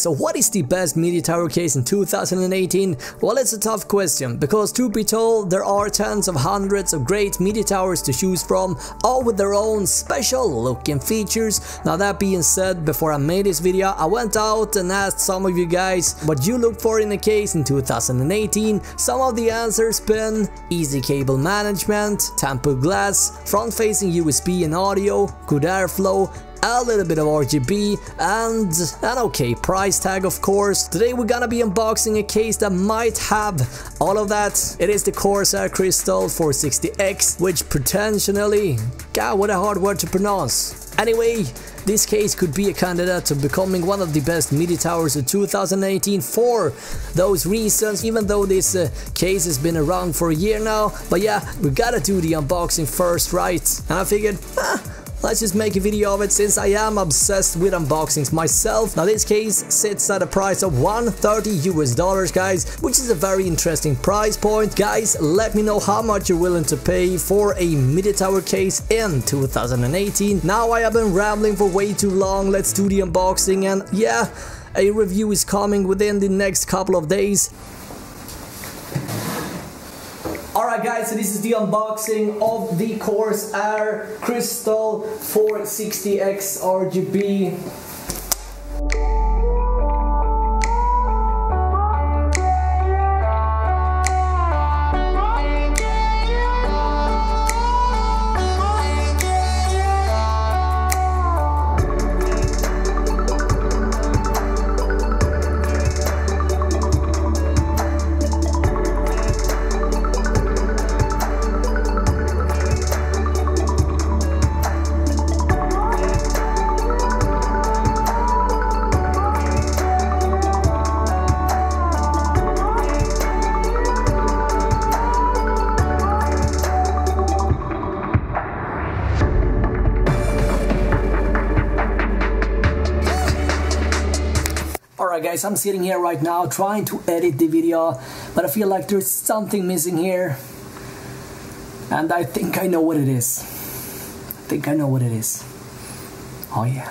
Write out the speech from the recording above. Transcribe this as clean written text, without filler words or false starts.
So what is the best media tower case in 2018? Well, it's a tough question, because truth be told, there are tens of hundreds of great media towers to choose from, all with their own special look and features. Now that being said, before I made this video, I went out and asked some of you guys what you look for in a case in 2018. Some of the answers been easy cable management, tempered glass, front-facing USB and audio, good airflow, a little bit of RGB, and an okay price tag, of course. Today we're gonna be unboxing a case that might have all of that. It is the Corsair Crystal 460x, which potentially, God, what a hard word to pronounce. Anyway, this case could be a candidate to becoming one of the best media towers of 2018 for those reasons, even though this case has been around for a year now. But yeah, we gotta do the unboxing first, right? And I figured, let's just make a video of it, since I am obsessed with unboxings myself. Now this case sits at a price of $130 guys, which is a very interesting price point. Guys, let me know how much you're willing to pay for a media tower case in 2018. Now I have been rambling for way too long, let's do the unboxing, and yeah, a review is coming within the next couple of days. Alright guys, so this is the unboxing of the Corsair Crystal 460x RGB. Alright guys, I'm sitting here right now trying to edit the video, but I feel like there's something missing here, and I think I know what it is. Oh yeah.